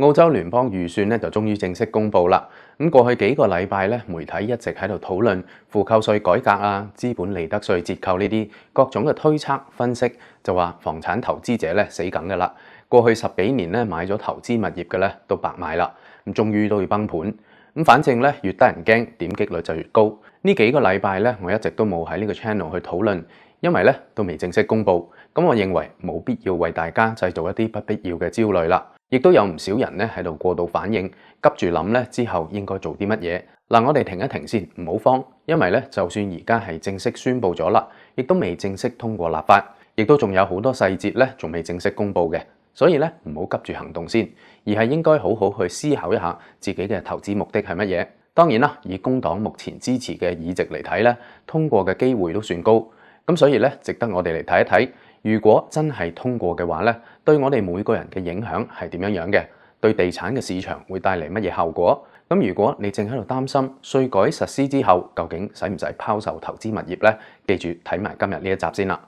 澳洲聯邦預算就終於正式公布啦。咁過去幾個禮拜咧，媒體一直喺度討論負扣稅改革啊、資本利得稅折扣呢啲各種嘅推測分析，就話房產投資者咧死梗㗎啦。過去10幾年咧買咗投資物業嘅咧都白買啦，咁終於都要崩盤。咁反正咧越得人驚，點擊率就越高。呢幾個禮拜咧，我一直都冇喺呢個 channel 去討論，因為咧都未正式公布。咁我認為冇必要為大家製造一啲不必要嘅焦慮啦。亦都有唔少人咧喺度過度反應，急住諗咧之後應該做啲乜嘢。嗱，我哋停一停先，唔好慌，因為咧就算而家係正式宣布咗啦，亦都未正式通過立法，亦都仲有好多細節咧仲未正式公布嘅。所以咧唔好急住行動先，而係應該好好去思考一下自己嘅投資目的係乜嘢。當然啦，以工黨目前支持嘅議席嚟睇咧，通過嘅機會都算高。咁所以咧，值得我哋嚟睇一睇。如果真係通過嘅話咧，對我哋每個人嘅影響係點樣嘅？對地產嘅市場會帶嚟乜嘢後果？咁如果你正喺度擔心稅改實施之後，究竟使唔使拋售投資物業呢？記住睇埋今日呢一集先啦。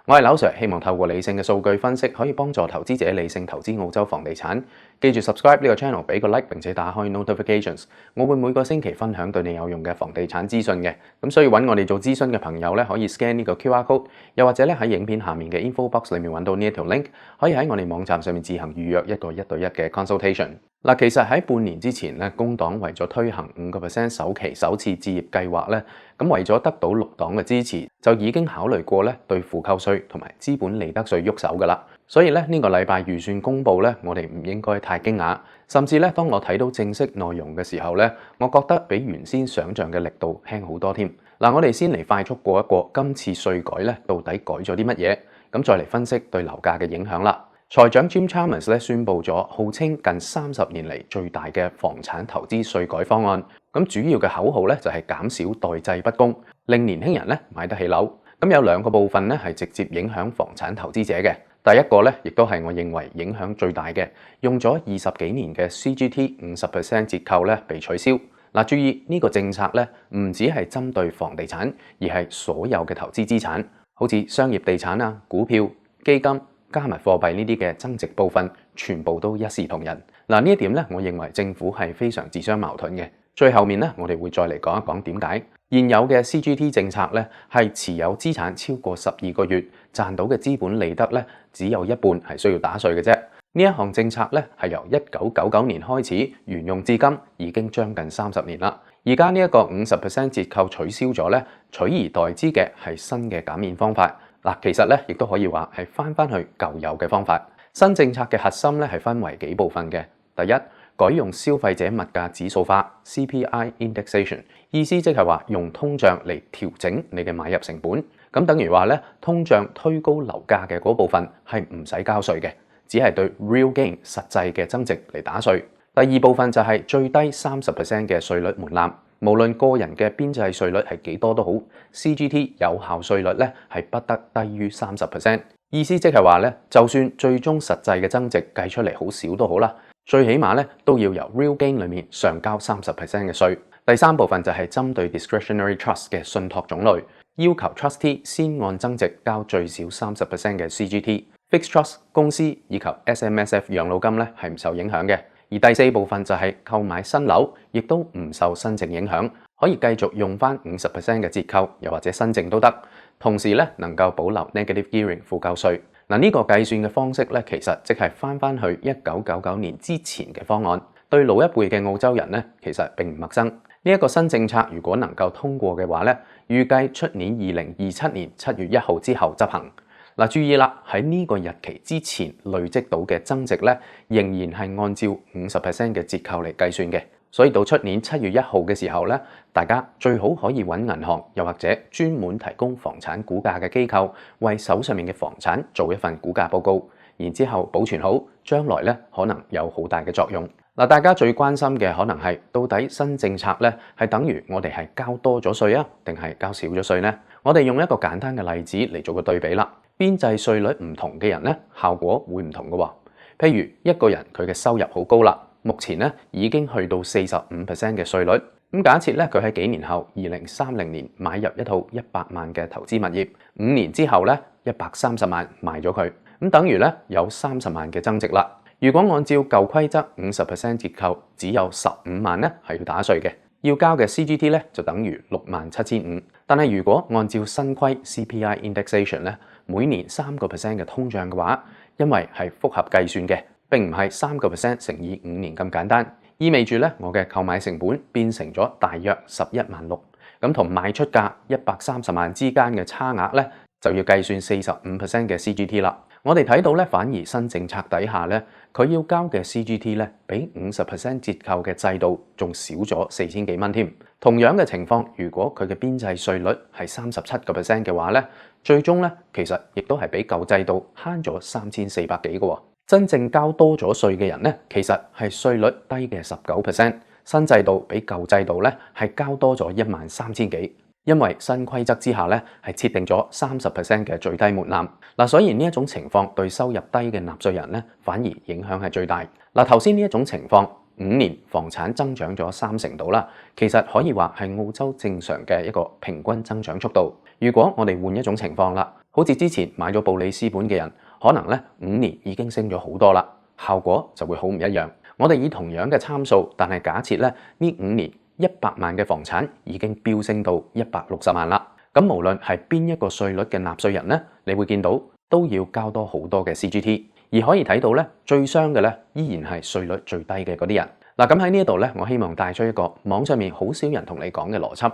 我係劉 Sir，希望透過理性嘅數據分析，可以幫助投資者理性投資澳洲房地產。記住 subscribe 呢個 channel， 俾個 like 並且打開 notifications。我會每個星期分享對你有用嘅房地產資訊嘅。咁需要揾我哋做諮詢嘅朋友咧，可以 scan 呢個 QR code， 又或者咧喺影片下面嘅 info box 裏面揾到呢一條 link， 可以喺我哋網站上面自行預約一個1對1嘅 consultation。嗱，其實喺半年之前咧，工黨為咗推行5% 首期首次置業計劃咧，咁為咗得到綠黨嘅支持，就已經考慮過咧對負扣稅同埋資本利得稅喐手㗎啦。所以咧呢個禮拜預算公布咧，我哋唔應該太驚訝，甚至咧當我睇到正式內容嘅時候咧，我覺得比原先想像嘅力度輕好多添。嗱，我哋先嚟快速過一過今次稅改咧到底改咗啲乜嘢，咁再嚟分析對樓價嘅影響啦。財長 Jim Chalmers 咧宣布咗號稱近30年嚟最大嘅房產投資稅改方案，咁主要嘅口號咧就係減少代際不公，令年輕人咧買得起樓。咁有兩個部分咧係直接影響房產投資者嘅。第一個咧，亦都係我認為影響最大嘅，用咗20幾年嘅 CGT 50% 折扣咧被取消。嗱，注意呢個政策咧，唔只係針對房地產，而係所有嘅投資資產，好似商業地產啊、股票、基金、加密貨幣呢啲嘅增值部分，全部都一視同仁。嗱，呢一點咧，我認為政府係非常自相矛盾嘅。最後面咧，我哋會再嚟講一講點解現有嘅 CGT 政策咧，係持有資產超過12個月賺到嘅資本利得咧，只有一半係需要打稅嘅啫。呢一項政策咧係由1999年開始沿用至今，已經將近30年啦。而家呢一個50% 折扣取消咗咧，取而代之嘅係新嘅減免方法。嗱，其實咧亦都可以話係翻去舊有嘅方法。新政策嘅核心咧係分為幾部分嘅。第一，改用消費者物價指數化 CPI indexation， 意思即係話用通脹嚟調整你嘅買入成本。咁等於話咧，通脹推高樓價嘅嗰部分係唔使交稅嘅，只係對 real gain 實際嘅增值嚟打稅。第二部分就係最低30% 嘅稅率門檻，無論個人嘅邊際稅率係幾多都好 ，CGT 有效稅率咧係不得低於30%。意思即係話咧，就算最終實際嘅增值計出嚟好少都好啦。最起碼咧都要由 real gain 裏面上交30% 嘅稅。第三部分就係針對 discretionary trust 嘅信託種類，要求 trustee 先按增值交最少30% 嘅 CGT。Fixed trust 公司以及 SMSF 養老金咧係唔受影響嘅。而第四部分就係購買新樓，亦都唔受新淨影響，可以繼續用翻50% 嘅折扣，又或者新淨都得。同時咧能夠保留 negative gearing 負扣稅。嗱，呢個計算嘅方式咧，其實即係翻去1999年之前嘅方案，對老一輩嘅澳洲人咧，其實並唔陌生。呢一個新政策如果能夠通過嘅話咧，預計出年2027年7月1號之後執行。嗱，注意啦，喺呢個日期之前累積到嘅增值咧，仍然係按照50% 嘅折扣嚟計算嘅。所以到出年7月1號嘅時候咧，大家最好可以揾銀行又或者專門提供房產估價嘅機構，為手上面嘅房產做一份估價報告，然之後保存好，將來咧可能有好大嘅作用。嗱，大家最關心嘅可能係到底新政策咧係等於我哋係交多咗稅啊，定係交少咗稅呢？我哋用一個簡單嘅例子嚟做個對比啦。邊際稅率唔同嘅人咧，效果會唔同嘅喎。譬如一個人佢嘅收入好高啦。目前咧已經去到45% 嘅稅率，咁假設咧佢喺幾年後2030年買入一套100萬嘅投資物業，5年之後咧130萬賣咗佢，咁等於咧有30萬嘅增值啦。如果按照舊規則50% 折扣，只有15萬咧係要打稅嘅，要交嘅 CGT 咧就等於67,500。但係如果按照新規 CPI indexation 咧，每年3% 嘅通脹嘅話，因為係複合計算嘅，並唔係3% 乘以5年咁簡單，意味住咧我嘅購買成本變成咗大約11,600。咁同賣出價130萬之間嘅差額咧，就要計算45% 嘅 CGT 啦。我哋睇到咧，反而新政策底下咧，佢要交嘅 CGT 咧，比50% 折扣嘅制度仲少咗4000幾蚊添。同樣嘅情況，如果佢嘅邊際稅率係37% 嘅話咧，最終咧其實亦都係比舊制度慳咗3400幾嘅喎。真正交多咗稅嘅人咧，其實係稅率低嘅19%。新制度比舊制度咧係交多咗13000幾。因為新規則之下咧，係設定咗30% 嘅最低門檻。嗱，所以呢一種情況對收入低嘅納稅人咧，反而影響係最大。嗱，頭先呢一種情況，5年房產增長咗30%度啦，其實可以話係澳洲正常嘅一個平均增長速度。如果我哋換一種情況啦，好似之前買咗布里斯本嘅人，可能咧5年已經升咗好多啦，效果就會好唔一樣。我哋以同樣嘅參數，但係假設咧呢5年100萬嘅房產已經飆升到160萬啦。咁無論係邊一個稅率嘅納稅人咧，你會見到都要交多好多嘅 CGT， 而可以睇到咧最傷嘅咧依然係稅率最低嘅嗰啲人。嗱，咁喺呢一度咧，我希望帶出一個網上面好少人同你講嘅邏輯。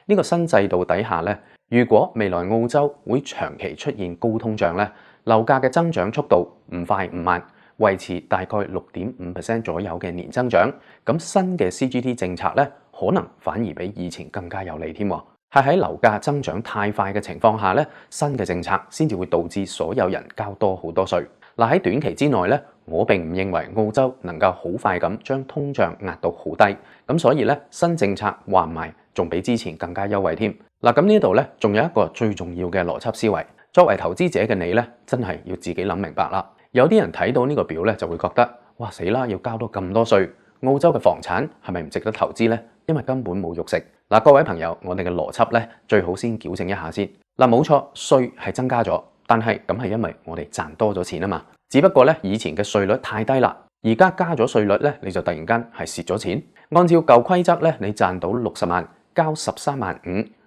呢個新制度底下咧，如果未來澳洲會長期出現高通脹咧，樓價嘅增長速度唔快唔慢，維持大概6.5% 左右嘅年增長，咁新嘅 CGT 政策咧，可能反而比以前更加有利添。係喺樓價增長太快嘅情況下咧，新嘅政策先至會導致所有人交多好多稅。嗱，喺短期之內咧，我並唔認為澳洲能夠好快咁將通脹壓到好低，咁所以咧新政策話唔埋仲比之前更加優惠添。嗱，咁呢度咧仲有一個最重要嘅邏輯思維，作為投資者嘅你咧，真係要自己諗明白啦。有啲人睇到呢個表咧，就會覺得哇死啦，要交多咁多稅，澳洲嘅房產係咪唔值得投資呢？因為根本冇肉食。嗱，各位朋友，我哋嘅邏輯咧最好先矯正一下先。嗱，冇錯，稅係增加咗，但係咁係因為我哋賺多咗錢啊嘛。只不過咧以前嘅稅率太低啦，而家加咗稅率咧，你就突然間係蝕咗錢。按照舊規則咧，你賺到60萬，交13.5萬，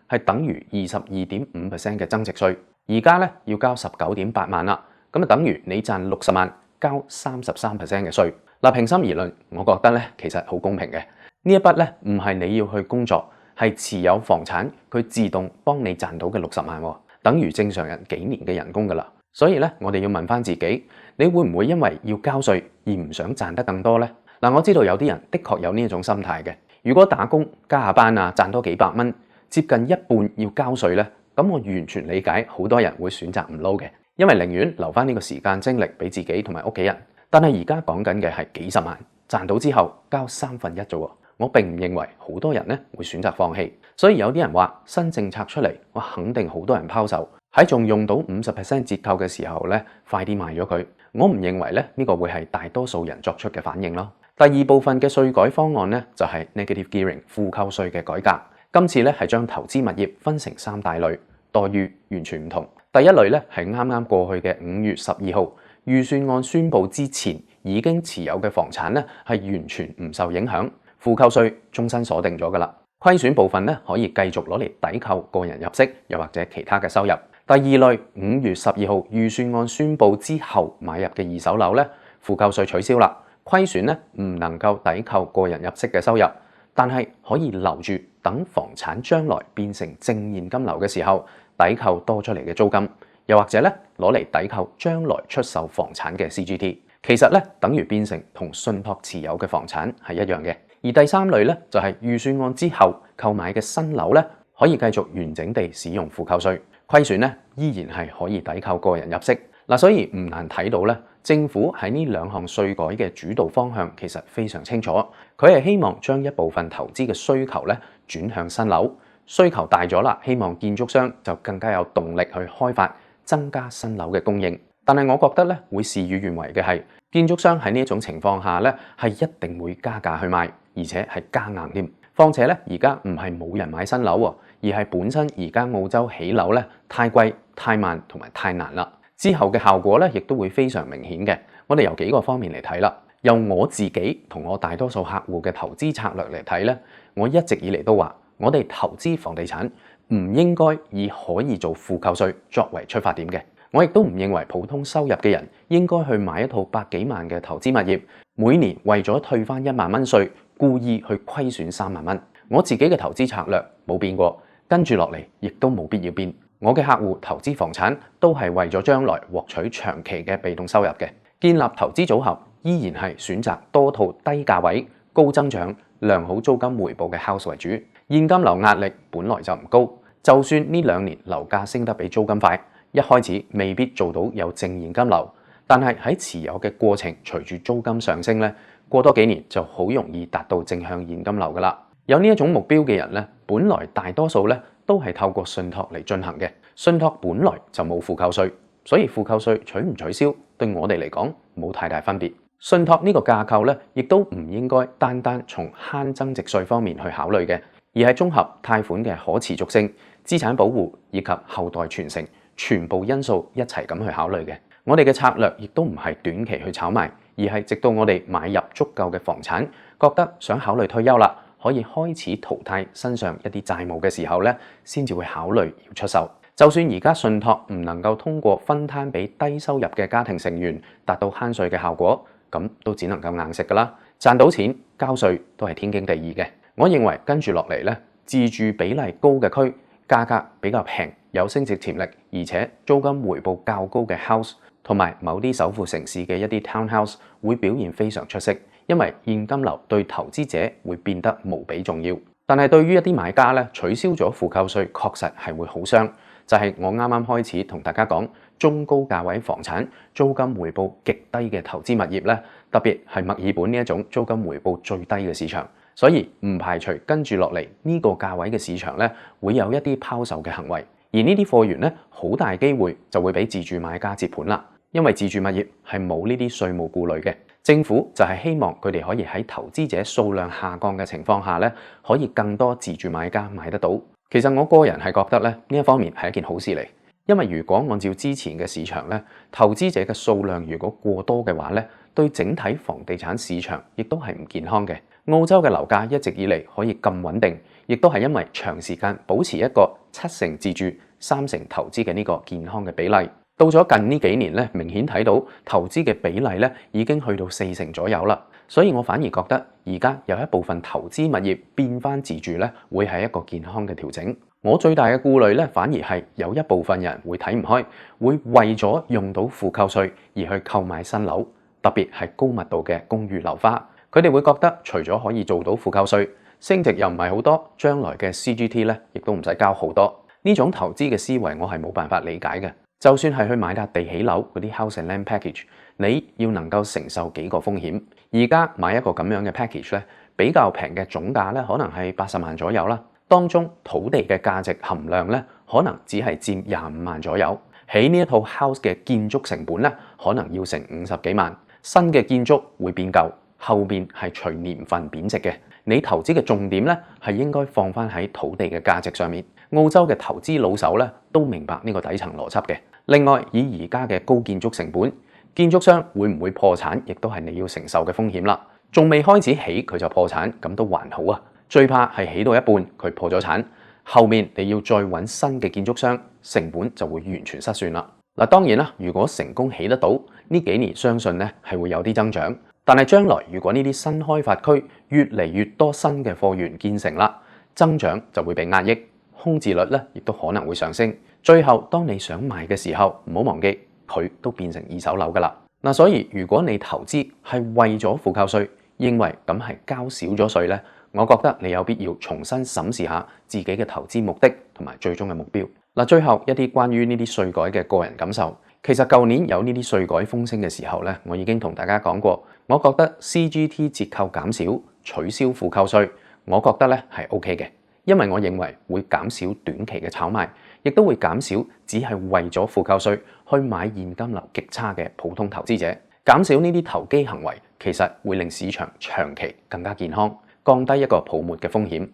係等於22.5% 嘅增值稅。而家咧要交19.8萬啦。咁啊，等於你賺60萬，交33% 嘅稅。嗱，平心而論，我覺得咧其實好公平嘅。呢一筆咧唔係你要去工作，係持有房產佢自動幫你賺到嘅60萬，等於正常人幾年嘅人工噶啦。所以咧，我哋要問翻自己，你會唔會因為要交稅而唔想賺得更多呢？嗱，我知道有啲人的確有呢一種心態嘅。如果打工加下班啊，賺多幾百蚊，接近一半要交稅咧，咁我完全理解好多人會選擇唔撈嘅。因為寧願留翻呢個時間精力俾自己同埋屋企人，但係而家講緊嘅係幾十萬賺到之後交1/3啫喎，我並唔認為好多人咧會選擇放棄，所以有啲人話新政策出嚟，我肯定好多人拋售，喺仲用到50% 折扣嘅時候咧，快啲賣咗佢。我唔認為咧呢個會係大多數人作出嘅反應咯。第二部分嘅稅改方案咧就係 negative gearing 負扣稅嘅改革，今次咧係將投資物業分成3大類，待遇完全唔同。第一類咧係啱啱過去嘅5月12號預算案宣布之前已經持有嘅房產咧係完全唔受影響，負扣稅終身鎖定咗噶啦。虧損部分咧可以繼續攞嚟抵扣個人入息又或者其他嘅收入。第二類5月12號預算案宣布之後買入嘅二手樓咧，負扣稅取消啦，虧損咧唔能夠抵扣個人入息嘅收入，但係可以留住等房產將來變成正現金流嘅時候，抵扣多出嚟嘅租金，又或者咧攞嚟抵扣將來出售房產嘅 CGT， 其實咧等於變成同信託持有嘅房產係一樣嘅。而第三類咧就係預算案之後購買嘅新樓咧，可以繼續完整地使用負扣稅，虧損咧依然係可以抵扣個人入息。嗱，所以唔難睇到咧，政府喺呢兩項稅改嘅主導方向其實非常清楚，佢係希望將一部分投資嘅需求咧轉向新樓。需求大咗啦，希望建築商就更加有動力去開發，增加新樓嘅供應。但係我覺得咧，會事與願違嘅係，建築商喺呢一種情況下咧，係一定會加價去賣，而且係加硬添。況且咧，而家唔係冇人買新樓喎，而係本身而家澳洲起樓咧太貴、太慢同埋太難啦。之後嘅效果咧，亦都會非常明顯嘅。我哋由幾個方面嚟睇啦。由我自己同我大多數客戶嘅投資策略嚟睇咧，我一直以嚟都話，我哋投資房地產唔應該以可以做負扣稅作為出發點嘅。我亦都唔認為普通收入嘅人應該去買一套百幾萬嘅投資物業，每年為咗退翻1萬蚊稅，故意去虧損3萬蚊。我自己嘅投資策略冇變過，跟住落嚟亦都冇必要變。我嘅客戶投資房產都係為咗將來獲取長期嘅被動收入嘅。建立投資組合依然係選擇多套低價位、高增長、良好租金回報嘅 house 為主。現金流壓力本來就唔高，就算呢2年樓價升得比租金快，一開始未必做到有正現金流，但係喺持有嘅過程，隨住租金上升咧，過多幾年就好容易達到正向現金流噶啦。有呢一種目標嘅人咧，本來大多數咧都係透過信託嚟進行嘅。信託本來就冇負扣稅，所以負扣稅取唔取消對我哋嚟講冇太大分別。信託呢個架構咧，亦都唔應該單單從慳增值稅方面去考慮嘅，而係綜合貸款嘅可持續性、資產保護以及後代傳承全部因素一齊咁去考慮嘅。我哋嘅策略亦都唔係短期去炒賣，而係直到我哋買入足夠嘅房產，覺得想考慮退休啦，可以開始淘汰身上一啲債務嘅時候咧，先至會考慮要出售。就算而家信託唔能夠通過分攤俾低收入嘅家庭成員達到慳稅嘅效果，咁都只能夠硬食噶啦。賺到錢交稅都係天經地義嘅。我認為跟住落嚟咧，自住比例高嘅區，價格比較平，有升值潛力，而且租金回報較高嘅 house， 同埋某啲首府城市嘅一啲 townhouse 會表現非常出色，因為現金流對投資者會變得無比重要。但係對於一啲買家咧，取消咗負扣稅確實係會好傷。就係我啱啱開始同大家講，中高價位房產租金回報極低嘅投資物業咧，特別係墨爾本呢一種租金回報最低嘅市場，所以唔排除跟住落嚟呢個價位嘅市場咧，會有一啲拋售嘅行為，而呢啲貨源咧，好大機會就會俾自住買家接盤啦，因為自住物業係冇呢啲稅務顧慮嘅，政府就係希望佢哋可以喺投資者數量下降嘅情況下咧，可以更多自住買家買得到。其實我個人係覺得咧，呢一方面係一件好事嚟，因為如果按照之前嘅市場咧，投資者嘅數量如果過多嘅話咧，對整體房地產市場亦都係唔健康嘅。澳洲嘅樓價一直以嚟可以咁穩定，亦都係因為長時間保持一個7成自住、3成投資嘅呢個健康嘅比例。到咗近呢幾年咧，明顯睇到投資嘅比例咧已經去到4成左右啦。所以我反而覺得而家有一部分投資物業變翻自住咧，會係一個健康嘅調整。我最大嘅顧慮咧，反而係有一部分人會睇唔開，會為咗用到負扣稅而去購買新樓，特別係高密度嘅公寓樓花。佢哋會覺得除咗可以做到負扣稅，升值又唔係好多，將來嘅 CGT 咧亦都唔使交好多。呢種投資嘅思維我係冇辦法理解嘅。就算係去買笪地起樓嗰啲 house and land package， 你要能夠承受幾個風險。而家買一個咁樣嘅 package 咧，比較平嘅總價咧，可能係80萬左右啦。當中土地嘅價值含量咧，可能只係佔25萬左右。起呢一套 house 嘅建築成本咧，可能要成50幾萬。新嘅建築會變舊，後邊係隨年份貶值嘅。你投資嘅重點咧，係應該放翻喺土地嘅價值上面。澳洲嘅投資老手咧，都明白呢個底層邏輯嘅。另外，以而家嘅高建築成本，建築商會唔會破產，亦都係你要承受嘅風險啦。仲未開始起佢就破產，咁都還好啊。最怕係起到一半佢破咗產，後面你要再揾新嘅建築商，成本就會完全失算啦。嗱，當然啦，如果成功起得到，呢幾年相信咧係會有啲增長。但係將來如果呢啲新開發區越嚟越多新嘅貨源建成啦，增長就會被壓抑，空置率咧亦都可能會上升。最後當你想賣嘅時候，唔好忘記佢都變成二手樓噶啦。嗱，所以如果你投資係為咗負扣稅，認為咁係交少咗稅咧，我覺得你有必要重新審視下自己嘅投資目的同埋最終嘅目標。嗱，最後一啲關於呢啲稅改嘅個人感受，其實舊年有呢啲稅改風聲嘅時候咧，我已經同大家講過，我覺得 CGT 折扣減少、取消負扣稅，我覺得咧係 OK 嘅，因為我認為會減少短期嘅炒賣，亦都會減少只係為咗負扣稅去買現金流極差嘅普通投資者。減少呢啲投機行為，其實會令市場長期更加健康，降低一個泡沫嘅風險。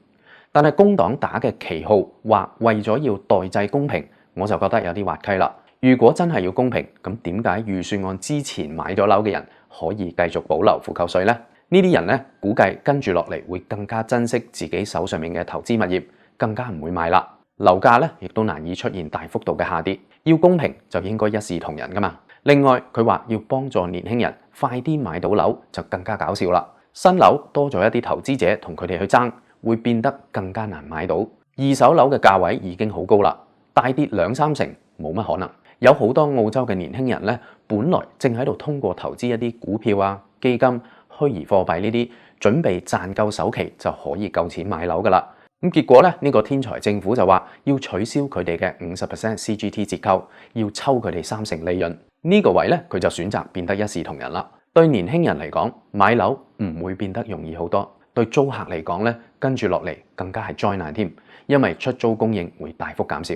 但係工黨打嘅旗號話為咗要代際公平，我就覺得有啲滑稽啦。如果真係要公平，咁點解預算案之前買咗樓嘅人可以繼續保留負扣稅呢？呢啲人呢，估計跟住落嚟會更加珍惜自己手上面嘅投資物業，更加唔會賣啦。樓價呢，亦都難以出現大幅度嘅下跌。要公平就應該一視同仁噶嘛。另外，佢話要幫助年輕人快啲買到樓，就更加搞笑啦。新樓多咗一啲投資者同佢哋去爭，會變得更加難買到。二手樓嘅價位已經好高啦，大跌2-3成冇乜可能。有好多澳洲嘅年輕人呢，本來正喺度通過投資一啲股票啊、基金、虛擬貨幣呢啲，準備賺夠首期就可以夠錢買樓噶啦。咁結果咧，呢個天才政府就話要取消佢哋嘅50% CGT 折扣，要抽佢哋30%利潤。呢個位咧，佢就選擇變得一視同仁啦。對年輕人嚟講，買樓唔會變得容易好多；對租客嚟講咧，跟住落嚟更加係災難添，因為出租供應會大幅減少。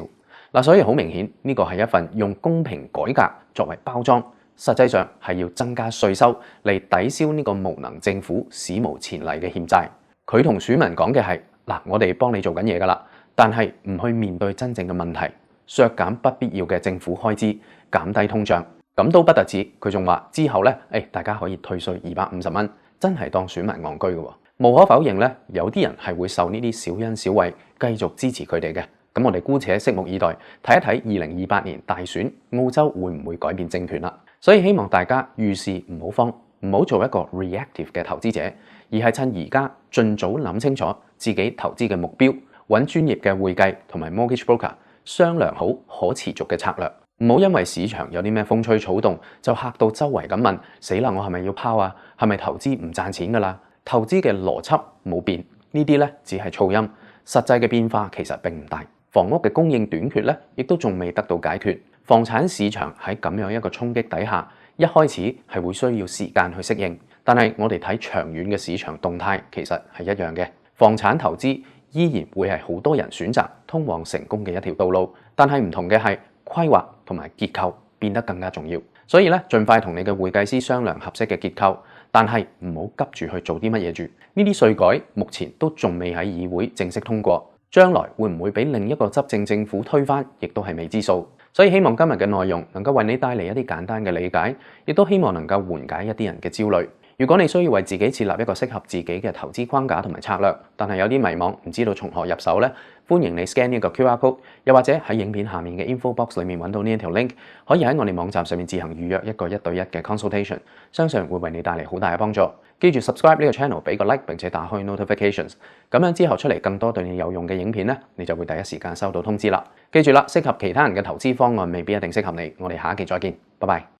嗱，所以好明顯，呢個係一份用公平改革作為包裝，實際上係要增加稅收嚟抵消呢個無能政府史無前例嘅欠債。佢同選民講嘅係：嗱，我哋幫你做緊嘢噶啦，但係唔去面對真正嘅問題，削減不必要嘅政府開支，減低通脹，咁都不特止。佢仲話之後咧，大家可以退稅250蚊，真係當選民戇居嘅喎。無可否認咧，有啲人係會受呢啲小恩小惠繼續支持佢哋嘅。咁我哋姑且拭目以待，睇一睇2028年大選澳洲會唔會改變政權啦。所以希望大家遇事唔好慌，唔好做一個 reactive 嘅投資者，而係趁而家盡早諗清楚自己投資嘅目標，揾專業嘅會計同埋 mortgage broker 商量好可持續嘅策略。唔好因為市場有啲咩風吹草動，就嚇到周圍咁問：死啦！我係咪要拋啊？係咪投資唔賺錢㗎啦？投資嘅邏輯冇變，呢啲咧只係噪音，實際嘅變化其實並唔大。房屋嘅供應短缺咧，亦都仲未得到解決。房產市場喺咁樣一個衝擊底下，一開始係會需要時間去適應。但係我哋睇長遠嘅市場動態，其實係一樣嘅。房產投資依然會係好多人選擇通往成功嘅一條道路，但係唔同嘅係規劃同埋結構變得更加重要。所以咧，盡快同你嘅會計師商量合適嘅結構，但係唔好急住去做啲乜嘢住。呢啲稅改目前都仲未喺議會正式通過。將來會唔會俾另一個執政政府推翻，亦都係未知數。所以希望今日嘅內容能夠為你帶嚟一啲簡單嘅理解，亦都希望能夠緩解一啲人嘅焦慮。如果你需要為自己設立一個適合自己嘅投資框架同埋策略，但係有啲迷茫，唔知道從何入手呢，歡迎你 scan 呢個 QR code， 又或者喺影片下面嘅 info box 裏面揾到呢一條 link， 可以喺我哋網站上面自行預約一個1對1嘅 consultation， 相信會為你帶嚟好大嘅幫助。記住 subscribe 呢個 channel， 俾個 like 並且打開 notifications， 咁樣之後出嚟更多對你有用嘅影片呢，你就會第一時間收到通知啦。記住啦，適合其他人嘅投資方案未必一定適合你。我哋下一期再見，拜拜。